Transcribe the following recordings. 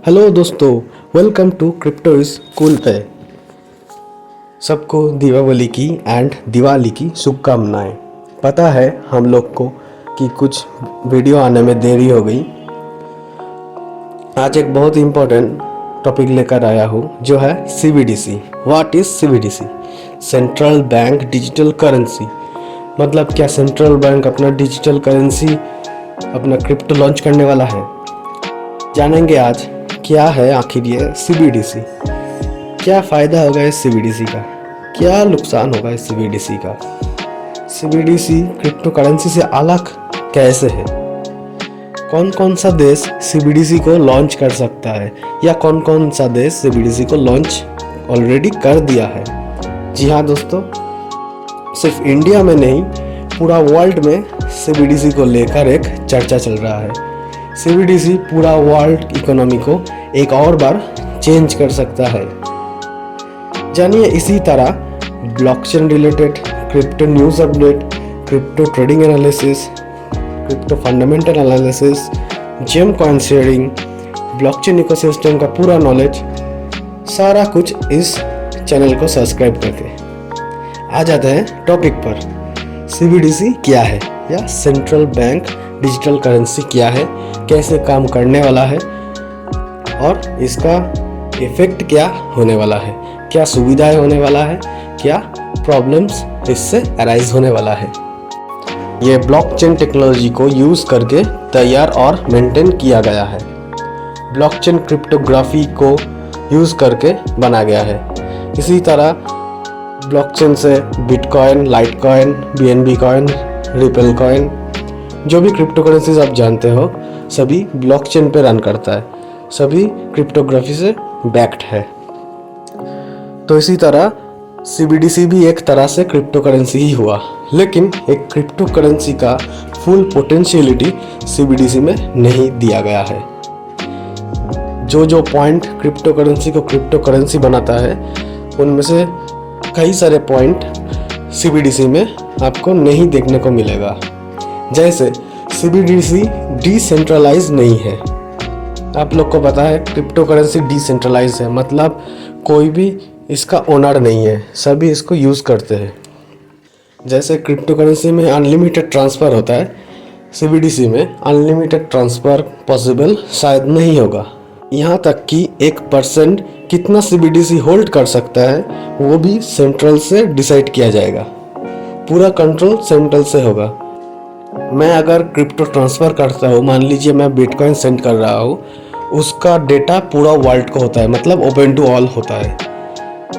Hello दोस्तों, welcome to crypto is cool पे। सबको दीपावली की एंड दिवाली की शुभकामनाएं। पता है हम लोग को कि कुछ वीडियो आने में देरी हो गई। आज एक बहुत इम्पोर्टेंट टॉपिक लेकर आया हूँ जो है CBDC। What is CBDC? Central bank digital currency. मतलब क्या सेंट्रल बैंक अपना डिजिटल करेंसी, अपना क्रिप्टो लॉन्च करने वाला है? जानेंगे आज क्या है आखिर ये CBDC। क्या फ़ायदा होगा इस CBDC का, क्या नुकसान होगा इस CBDC का। CBDC क्रिप्टो करेंसी से अलग कैसे है? कौन कौन सा देश CBDC को लॉन्च कर सकता है या कौन कौन सा देश CBDC को लॉन्च ऑलरेडी कर दिया है? जी हाँ दोस्तों, सिर्फ इंडिया में नहीं पूरा वर्ल्ड में CBDC को लेकर एक चर्चा चल रहा है। CBDC पूरा वर्ल्ड इकोनॉमी को एक और बार चेंज कर सकता है। जानिए इसी तरह blockchain related crypto news update, crypto trading analysis, crypto fundamental analysis, gem coin sharing, blockchain ecosystem का पूरा नॉलेज, सारा कुछ इस चैनल को सब्सक्राइब करके। आ जाते हैं टॉपिक पर। CBDC क्या है या सेंट्रल बैंक डिजिटल करेंसी क्या है, कैसे काम करने वाला है और इसका इफेक्ट क्या होने वाला है, क्या सुविधाएं होने वाला है, क्या प्रॉब्लम्स इससे अराइज होने वाला है। ये ब्लॉकचेन टेक्नोलॉजी को यूज़ करके तैयार और मेंटेन किया गया है। ब्लॉकचेन क्रिप्टोग्राफी को यूज़ करके बना गया है। इसी तरह ब्लॉकचेन से bitcoin, Litecoin, BNB coin, ripple coin, जो भी क्रिप्टो करेंसीज आप जानते हो सभी ब्लॉकचेन पे रन करता है, सभी क्रिप्टोग्राफी से बैक्ड है। तो इसी तरह CBDC भी एक तरह से क्रिप्टो करेंसी ही हुआ, लेकिन एक क्रिप्टो करेंसी का फुल पोटेंशियलिटी CBDC में नहीं दिया गया है। जो पॉइंट क्रिप्टो करेंसी को क्रिप्टो करेंसी बनाता है उनमें से कई सारे पॉइंट CBDC में आपको नहीं देखने को मिलेगा। जैसे CBDC डिसेंट्रलाइज नहीं है। आप लोग को पता है क्रिप्टो करेंसी डिसेंट्रलाइज है, मतलब कोई भी इसका ओनर नहीं है, सभी इसको यूज़ करते हैं। जैसे क्रिप्टो करेंसी में अनलिमिटेड ट्रांसफ़र होता है, CBDC में अनलिमिटेड ट्रांसफ़र पॉसिबल शायद नहीं होगा। यहाँ तक कि एक पर्सन कितना CBDC होल्ड कर सकता है वो भी सेंट्रल से डिसाइड किया जाएगा। पूरा कंट्रोल सेंट्रल से होगा। मैं अगर क्रिप्टो ट्रांसफ़र करता हूँ, मान लीजिए मैं बिटकॉइन सेंड कर रहा हूँ, उसका डेटा पूरा वर्ल्ड को होता है, मतलब ओपन टू ऑल होता है।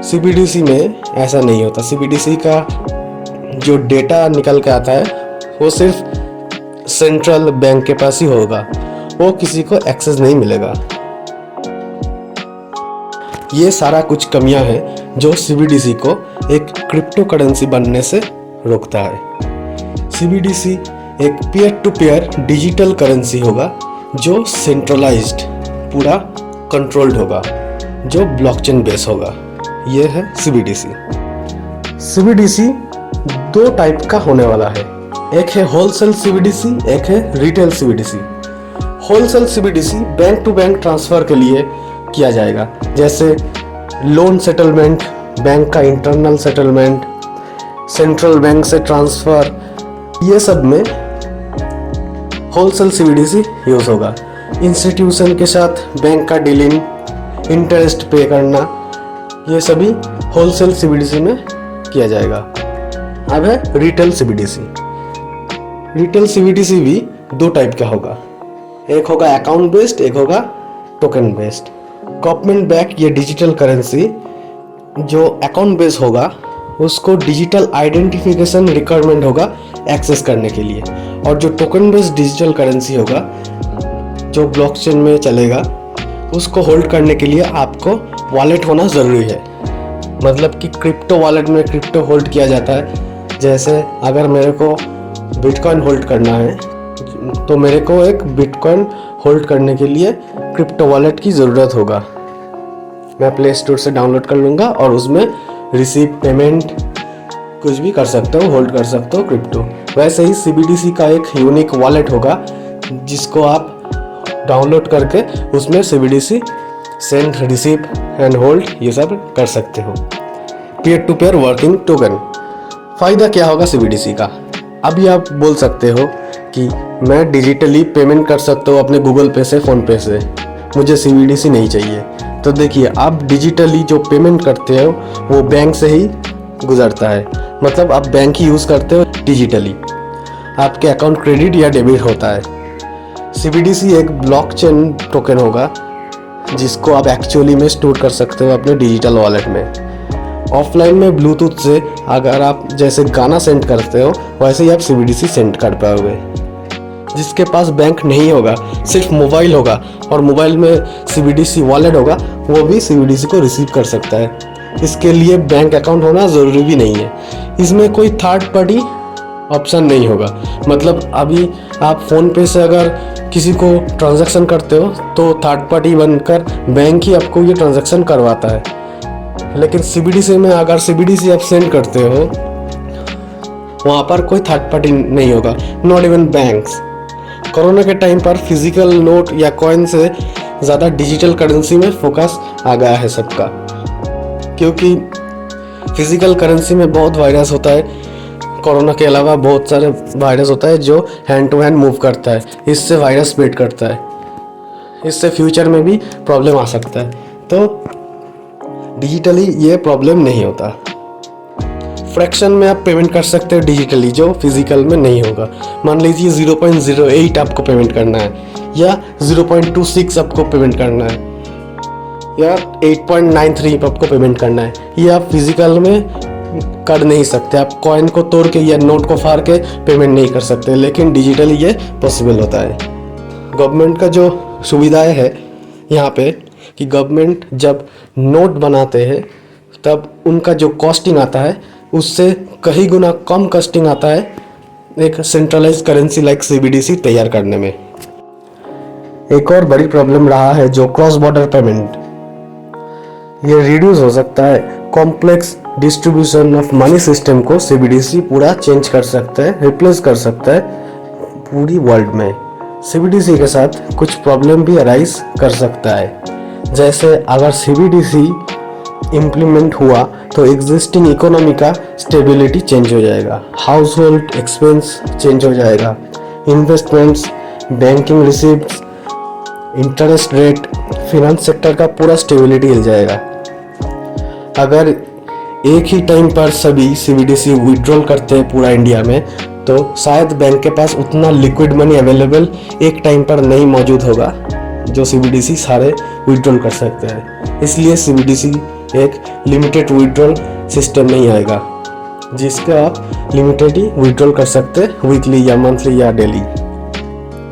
CBDC में ऐसा नहीं होता। CBDC का जो डेटा निकल के आता है वो सिर्फ सेंट्रल बैंक के पास ही होगा, वो किसी को एक्सेस नहीं मिलेगा। ये सारा कुछ कमियां हैं जो CBDC को एक क्रिप्टो करेंसी बनने से रोकता है। CBDC एक peer to peer digital currency होगा जो सेंट्रलाइज्ड, पूरा कंट्रोल्ड होगा, जो ब्लॉकचेन बेस होगा। ये है CBDC। CBDC दो टाइप का होने वाला है, एक है होलसेल CBDC, एक है retail CBDC। Wholesale CBDC bank to bank transfer के लिए किया जाएगा, जैसे लोन सेटलमेंट, बैंक का इंटरनल सेटलमेंट, सेंट्रल बैंक से ट्रांसफ़र, ये सब में होलसेल CBDC यूज़ होगा। इंस्टीट्यूशन के साथ बैंक का डीलिंग, इंटरेस्ट पे करना, ये सभी होलसेल CBDC में किया जाएगा। अब है रिटेल CBDC। रिटेल CBDC भी दो टाइप का होगा, एक होगा अकाउंट बेस्ड, एक होगा टोकन बेस्ड। गवर्नमेंट बैक ये डिजिटल करेंसी जो अकाउंट बेस्ड होगा उसको डिजिटल आइडेंटिफिकेशन रिक्वायरमेंट होगा एक्सेस करने के लिए, और जो टोकन बेस्ड डिजिटल करेंसी होगा जो ब्लॉकचेन में चलेगा उसको होल्ड करने के लिए आपको वॉलेट होना ज़रूरी है। मतलब कि क्रिप्टो वॉलेट में क्रिप्टो होल्ड किया जाता है। जैसे अगर मेरे को बिटकॉइन होल्ड करना है तो मेरे को एक बिटकॉइन होल्ड करने के लिए क्रिप्टो वॉलेट की ज़रूरत होगा। मैं प्ले स्टोर से डाउनलोड कर लूँगा और उसमें रिसीव पेमेंट कुछ भी कर सकता हूँ, होल्ड कर सकता हूँ क्रिप्टो। वैसे ही CBDC का एक यूनिक वॉलेट होगा जिसको आप डाउनलोड करके उसमें CBDC send, receive and hold ये सब कर सकते हो। Peer to peer working token, फ़ायदा क्या होगा CBDC का? अभी आप बोल सकते हो कि मैं डिजिटली पेमेंट कर सकता हूँ अपने गूगल पे से, फ़ोन पे से, मुझे CBDC नहीं चाहिए। तो देखिए, आप डिजिटली जो पेमेंट करते हो वो बैंक से ही गुजरता है, मतलब आप बैंक ही यूज़ करते हो डिजिटली, आपके अकाउंट क्रेडिट या डेबिट होता है। CBDC एक ब्लॉकचेन टोकन होगा जिसको आप एक्चुअली में स्टोर कर सकते हो अपने डिजिटल वॉलेट में। ऑफलाइन में ब्लूटूथ से अगर आप जैसे गाना सेंड करते हो वैसे ही आप CBDC सेंड कर पाओगे। जिसके पास बैंक नहीं होगा, सिर्फ मोबाइल होगा और मोबाइल में CBDC वॉलेट होगा, वो भी CBDC को रिसीव कर सकता है। इसके लिए बैंक अकाउंट होना ज़रूरी भी नहीं है। इसमें कोई थर्ड पार्टी ऑप्शन नहीं होगा, मतलब अभी आप फ़ोन पे से अगर किसी को ट्रांजैक्शन करते हो तो थर्ड पार्टी बनकर बैंक ही आपको ये ट्रांजैक्शन करवाता है। लेकिन CBDC में अगर CBDC आप सेंड करते हो वहाँ पर कोई थर्ड पार्टी नहीं होगा, नॉट इवन बैंक्स। कोरोना के टाइम पर फिजिकल नोट या कॉइन से ज़्यादा डिजिटल करेंसी में फोकस आ गया है सबका, क्योंकि फिजिकल करेंसी में बहुत वायरस होता है। कोरोना के अलावा बहुत सारे वायरस होता है जो हैंड टू हैंड मूव करता है, इससे वायरस स्प्रेड करता है, इससे फ्यूचर में भी प्रॉब्लम आ सकता है। तो डिजिटली ये प्रॉब्लम नहीं होता। फ्रैक्शन में आप पेमेंट कर सकते हो डिजिटली, जो फिजिकल में नहीं होगा। मान लीजिए 0.08 आपको पेमेंट करना है या 0.26 आपको पेमेंट करना है या 8.93 आपको पेमेंट करना है, ये आप फिजिकल में कर नहीं सकते। आप कॉइन को तोड़ के या नोट को फाड़ के पेमेंट नहीं कर सकते, लेकिन डिजिटली ये पॉसिबल होता है। गवर्नमेंट का जो सुविधाएं है यहाँ पे कि गवर्नमेंट जब नोट बनाते हैं तब उनका जो कॉस्टिंग आता है उससे कई गुना कम कॉस्टिंग आता है एक सेंट्रलाइज करेंसी लाइक CBDC तैयार करने में। एक और बड़ी प्रॉब्लम रहा है जो क्रॉस बॉर्डर पेमेंट, ये रिड्यूस हो सकता है। Complex distribution of money system को CBDC पूरा चेंज कर सकता है, रिप्लेस कर सकता है पूरी वर्ल्ड में। CBDC के साथ कुछ प्रॉब्लम भी अराइज कर सकता है, जैसे अगर CBDC इम्प्लीमेंट हुआ तो एग्जिस्टिंग इकोनॉमी का स्टेबिलिटी चेंज हो जाएगा, हाउस होल्ड एक्सपेंस चेंज हो जाएगा, investments, banking receipts, interest rate, finance sector का पूरा स्टेबिलिटी हिल जाएगा। अगर एक ही टाइम पर सभी CBDC विड्रॉल करते हैं पूरा इंडिया में तो शायद बैंक के पास उतना लिक्विड मनी अवेलेबल एक टाइम पर नहीं मौजूद होगा जो CBDC सारे विड्रॉल कर सकते हैं। इसलिए CBDC एक लिमिटेड विड्रॉल सिस्टम नहीं आएगा जिसका आप लिमिटेड ही विड्रॉल कर सकते हैं वीकली या मंथली या डेली।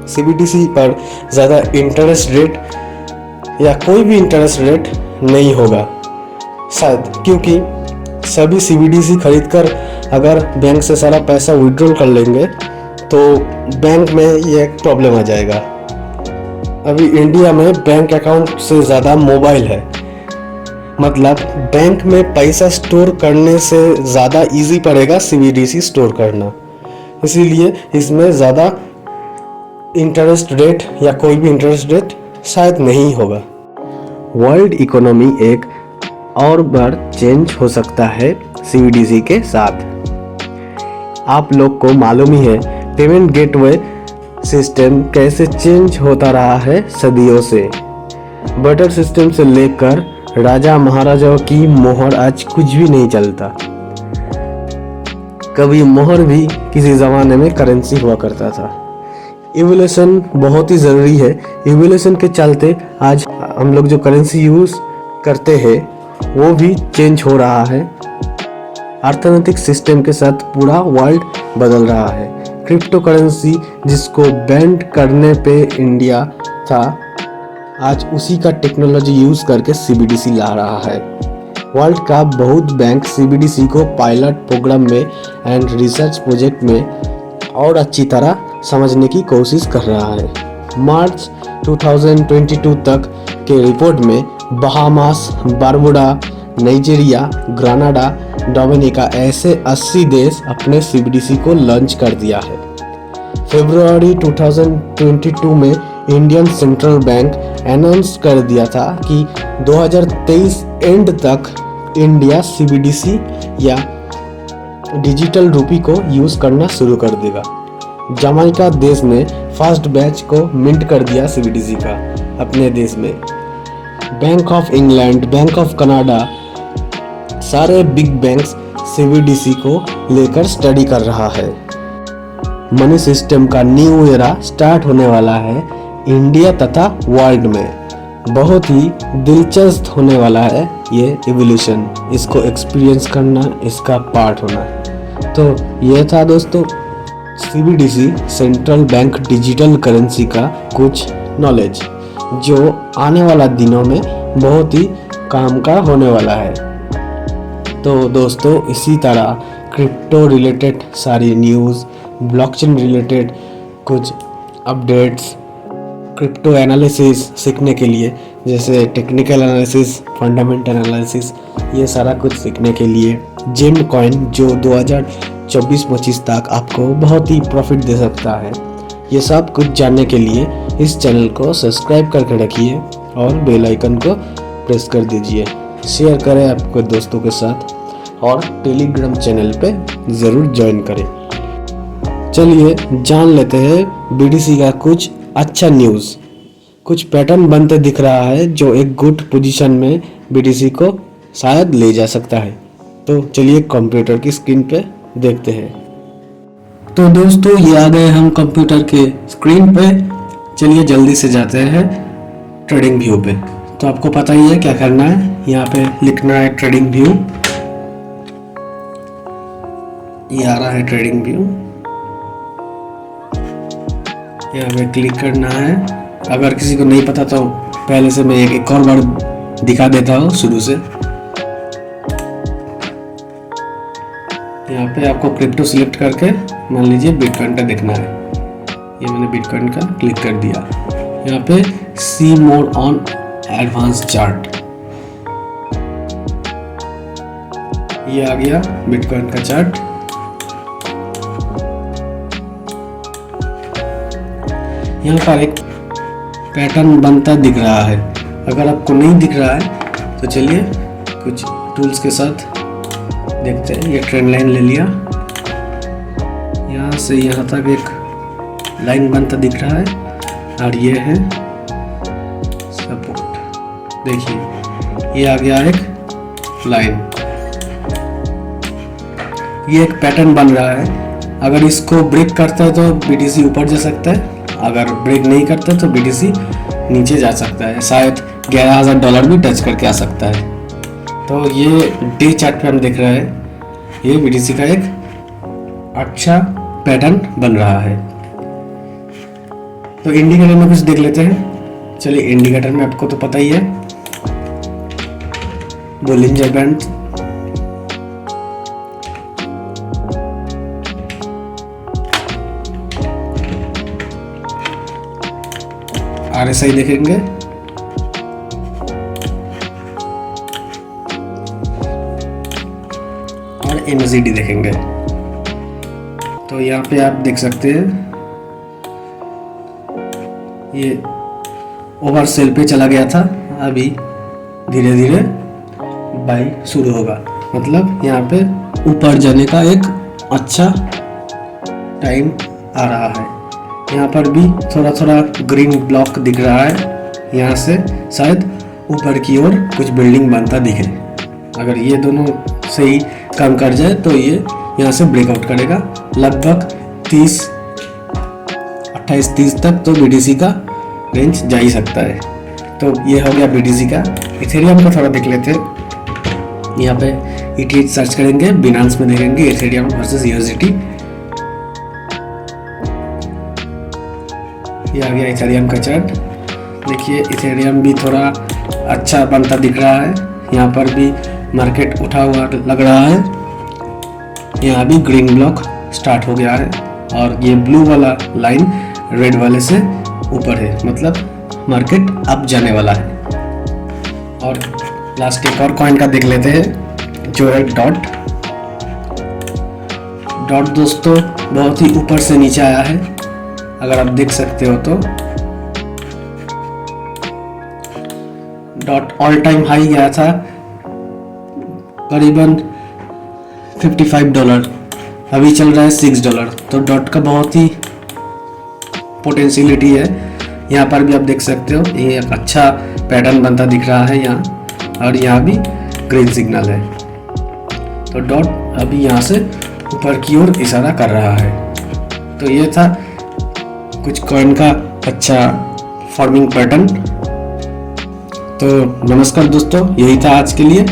CBDC पर ज़्यादा इंटरेस्ट रेट या कोई भी इंटरेस्ट रेट नहीं होगा शायद, क्योंकि सभी CBDC खरीदकर अगर बैंक से सारा पैसा विड्रॉल कर लेंगे तो बैंक में ये एक प्रॉब्लम आ जाएगा। अभी इंडिया में बैंक अकाउंट से ज़्यादा मोबाइल है, मतलब बैंक में पैसा स्टोर करने से ज़्यादा इजी पड़ेगा CBDC स्टोर करना, इसीलिए इसमें ज़्यादा इंटरेस्ट रेट या कोई भी इंटरेस्ट रेट शायद नहीं होगा। वर्ल्ड इकोनॉमी एक और बार चेंज हो सकता है CBDC के साथ। आप लोग को मालूम ही है पेमेंट गेटवे सिस्टम कैसे चेंज होता रहा है सदियों से। बटर सिस्टम से लेकर राजा महाराजाओं की मोहर आज कुछ भी नहीं चलता। कभी मोहर भी किसी ज़माने में करेंसी हुआ करता था। इवोल्यूशन बहुत ही ज़रूरी है। इवोल्यूशन के चलते आज हम लोग जो करेंसी यूज़ करते हैं वो भी चेंज हो रहा है। अर्थनैतिक सिस्टम के साथ पूरा वर्ल्ड बदल रहा है। क्रिप्टो करेंसी जिसको बैंड करने पे इंडिया था, आज उसी का टेक्नोलॉजी यूज़ करके CBDC ला रहा है। वर्ल्ड का बहुत बैंक CBDC को पायलट प्रोग्राम में एंड रिसर्च प्रोजेक्ट में और अच्छी तरह समझने की कोशिश कर रहा है। मार्च 2022 तक के रिपोर्ट में Bahamas, Bermuda, Nigeria, Grenada, Dominica ऐसे 80 देश अपने CBDC को लॉन्च कर दिया है। फरवरी 2022 में इंडियन सेंट्रल बैंक अनाउंस कर दिया था कि 2023 एंड तक इंडिया CBDC या डिजिटल रूपी को यूज़ करना शुरू कर देगा। जमाइका देश ने फर्स्ट बैच को मिंट कर दिया CBDC का अपने देश में। Bank of England, bank of Canada, सारे बिग बैंक्स CBDC को लेकर स्टडी कर रहा है। मनी सिस्टम का न्यू एरा स्टार्ट होने वाला है इंडिया तथा वर्ल्ड में। बहुत ही दिलचस्प होने वाला है ये इवोल्यूशन। इसको एक्सपीरियंस करना, इसका पार्ट होना। तो ये था दोस्तों CBDC central bank digital currency का कुछ नॉलेज, जो आने वाला दिनों में बहुत ही काम का होने वाला है। तो दोस्तों इसी तरह क्रिप्टो रिलेटेड सारी न्यूज़, ब्लॉकचेन रिलेटेड कुछ अपडेट्स, क्रिप्टो एनालिसिस सीखने के लिए, जैसे टेक्निकल एनालिसिस, फंडामेंटल एनालिसिस, ये सारा कुछ सीखने के लिए जेम कॉइन जो 2024-25 तक आपको बहुत ही प्रॉफिट दे सकता है, ये सब कुछ जानने के लिए इस चैनल को सब्सक्राइब करके रखिए और बेल आइकन को प्रेस कर दीजिए। शेयर करें आपके दोस्तों के साथ और टेलीग्राम चैनल पे ज़रूर ज्वाइन करें। चलिए जान लेते हैं BTC का कुछ अच्छा न्यूज़। कुछ पैटर्न बनते दिख रहा है जो एक गुड पोजीशन में BTC को शायद ले जा सकता है। तो चलिए कंप्यूटर की स्क्रीन पे देखते हैं। तो दोस्तों ये आ गए हम कंप्यूटर के स्क्रीन पे। चलिए जल्दी से जाते हैं ट्रेडिंग व्यू पे। तो आपको पता ही है क्या करना है, यहाँ पे लिखना है ट्रेडिंग व्यू। ये आ रहा है ट्रेडिंग व्यू, यहाँ पे क्लिक करना है। अगर किसी को नहीं पता तो पहले से मैं एक और बार दिखा देता हूँ शुरू से। यहाँ पे आपको क्रिप्टो सिलेक्ट करके मान लीजिए बिटकॉइन का देखना है। ये मैंने बिटकॉइन का क्लिक कर दिया। यहाँ पे सी मोर ऑन एडवांस चार्ट, ये आ गया बिटकॉइन का चार्ट। यहाँ पर एक पैटर्न बनता दिख रहा है। अगर आपको नहीं दिख रहा है तो चलिए कुछ टूल्स के साथ देखते हैं। ये ट्रेंड लाइन ले लिया, यहाँ से यहाँ तक एक लाइन बनता दिख रहा है और ये है सपोर्ट। देखिए ये आ गया एक लाइन, ये एक पैटर्न बन रहा है। अगर इसको ब्रेक करता है तो BTC ऊपर जा सकता है, अगर ब्रेक नहीं करता तो BTC नीचे जा सकता है, शायद $11,000 भी टच करके आ सकता है। तो ये डे चार्ट पे हम देख रहे हैं, ये BTC का एक अच्छा पैटर्न बन रहा है। तो इंडिकेटर में कुछ देख लेते हैं। चलिए इंडिकेटर में आपको तो पता ही है, बोलिंजर बैंड, RSI देखेंगे, और MACD देखेंगे। तो यहाँ पे आप देख सकते हैं ये ओवर सेल पे चला गया था, अभी धीरे धीरे बाई शुरू होगा। मतलब यहाँ पे ऊपर जाने का एक अच्छा टाइम आ रहा है। यहाँ पर भी थोड़ा थोड़ा ग्रीन ब्लॉक दिख रहा है, यहाँ से शायद ऊपर की ओर कुछ बिल्डिंग बनता दिखे। अगर ये दोनों सही काम कर जाए तो ये यहाँ से ब्रेकआउट करेगा। लगभग 28-30 तक तो BTC का रेंज जा ही सकता है। तो ये हो गया BTC का। इथेरियम का थोड़ा देख लेते हैं। यहाँ पे ETH सर्च करेंगे, बिनांस में देखेंगे इथेरियम वर्सेस USDT। ये आ गया इथेरियम का चार्ट। देखिए इथेरियम भी थोड़ा अच्छा बनता दिख रहा है, यहाँ पर भी मार्केट उठा हुआ लग रहा है। यहाँ भी ग्रीन ब्लॉक स्टार्ट हो गया है और ये ब्लू वाला लाइन रेड वाले से ऊपर है, मतलब मार्केट अप जाने वाला है। और लास्ट एक और कॉइन का देख लेते हैं जो है डॉट। डॉट दोस्तों बहुत ही ऊपर से नीचे आया है, अगर आप देख सकते हो तो डॉट ऑल टाइम हाई गया था करीबन $55, अभी चल रहा है $6। तो डॉट का बहुत ही पोटेंशियलिटी है। यहाँ पर भी आप देख सकते हो, ये एक अच्छा पैटर्न बनता दिख रहा है यहाँ, और यहाँ भी ग्रीन सिग्नल है। तो डॉट अभी यहाँ से ऊपर की ओर इशारा कर रहा है। तो ये था कुछ कॉइन का अच्छा फॉर्मिंग पैटर्न। तो नमस्कार दोस्तों, यही था आज के लिए।